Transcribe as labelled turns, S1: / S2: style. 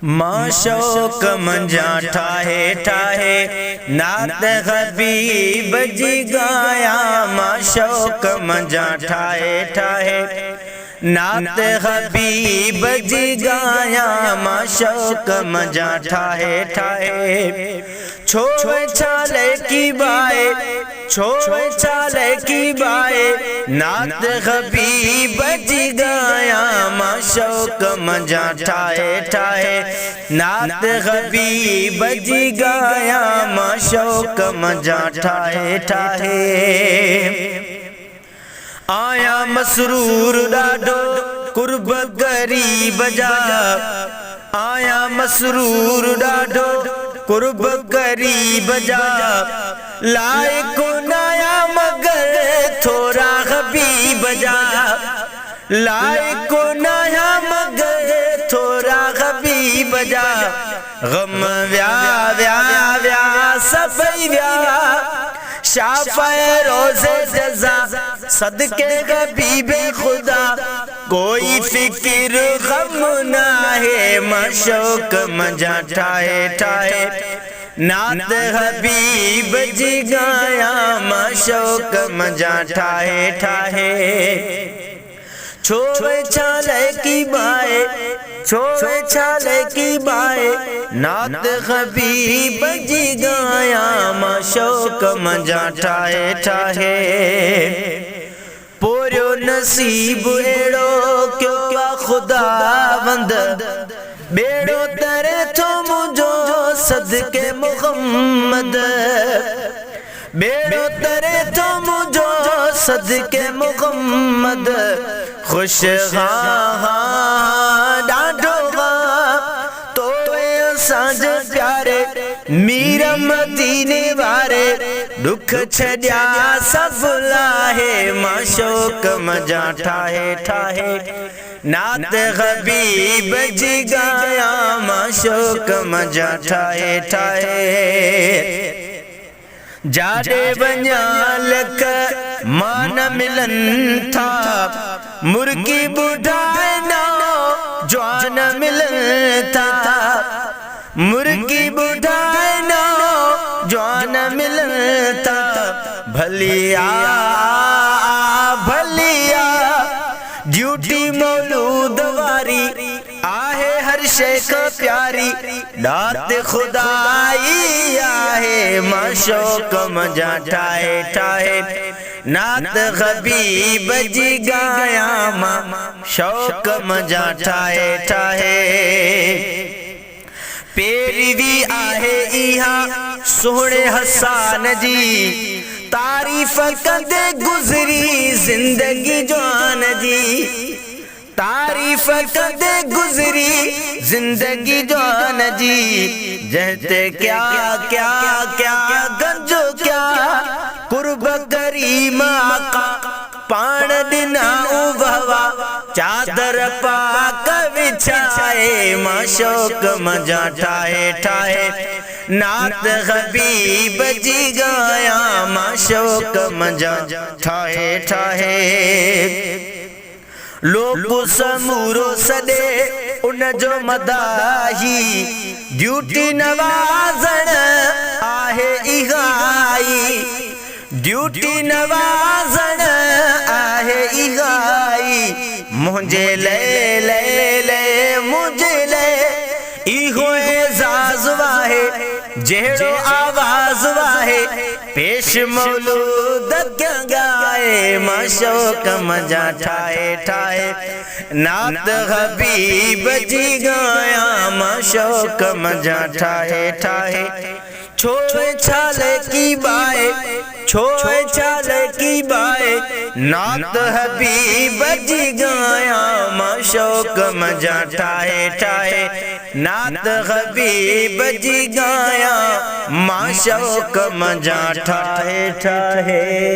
S1: मां शौक मंझा ठाहे ठाहे नात हबीब जी गाया। मां शौक मंझा ठाहे ठाहे नात हबीब जी गाया। मां शौक मंझा ठाहे ठाहे छोड़ छाले की बाए छोड़ छाले की बाए नात हबीब जी गाया। मां शौक मंझा ठाहे ठाहे नात हबीब जी गाया। मां शौक मंझा ठाहे ठाहे आया मसरूर ॾाढो कुर्ब गरीब जा। आया मसरूर ॾाढो कुर्ब गरीब जा। लाइक नया मगर थोड़ा हबीब जा। लाइक नया मगर थोड़ा हबीब जा। गम व्या व्या व्या सभई व्या शाफ़े रोज़े जज़ा सदके हबीबे खुदा। कोई फिक्र गम ना है मां शौक मंझा ठाहे ठाहे नात हबीब जी गाया। मां शौक मंझा ठाहे ठाहे छोड़ छाले की बाए छोड़ छाले की बाए नात हबीब जी गाया। मां शौक मंझा ठाहे ठाहे पोरियो नसीब एड़ो क्यों क्या खुदावंद। बेड़ो तरे थो मुझो सदके मुहम्मद। बेड़ो तरे थो मुझो सदके मुहम्मद। खुश ॾाढो तो असांज प्यारे मीर मदीने वारे दुख छॾिया सभु लाहे। मां शौक मंझा ठाहे ठाहे नात हबीब जी गाया। मां शौक मंझा ठाहे ठाहे जाॾे वञा लख मान मिलन था। मुर्गी बुढ़ाए ना जवान मिलन था। मुर्गी बुढ़ाए ना जवान मिलन था। भलिया भलिया ड्यूटी मौलूद वारी आहे हर शेख प्यारी। दात खुदाई आहे मां शौक मंझा ठाहे ठाहे नात हबीब जी गाया। मां शौक मंझा ठाहे ठाहे पेरवी आहे इहा सोहणे हसान जी। तारीफ कंदे गुज़री जिंदगी जवान जी। तारीफ कंदे गुज़री जिंदगी जवान जी। जहते क्या क्या क्या गंजो क्या कुर्ब करीम आका पाण ॾिना उभवा चादर पाक विछाए। मां शौक मंझा ठाहे ठाहे नात हबीब जी गाया। मां शौक मंझा ठाहे ठाहे लोग समूरो सॾे उन जो मदाही। ड्यूटी नवाज़ण आहे इहाई। ड्यूटी नवाज़ण आहे इहाई। मुंहिंजे ले ले ले मुंहिंजे ले इहो एज़ाज़ वाहे जहिड़ो आवाज़ वाहे पेश मौलूद क्या गाए। मां शौक मंझा ठाहे ठाहे नात हबीब जी गाया। मां शौक मंझा ठाहे ठाहे छोड़ छाले की बाए छोड़ छाले की बाए नात हबीब जी गाया। मां शौक मंझा ठाहे ठाहे नात हबीब जी गाया। मां शौक मंझा ठाहे ठाहे।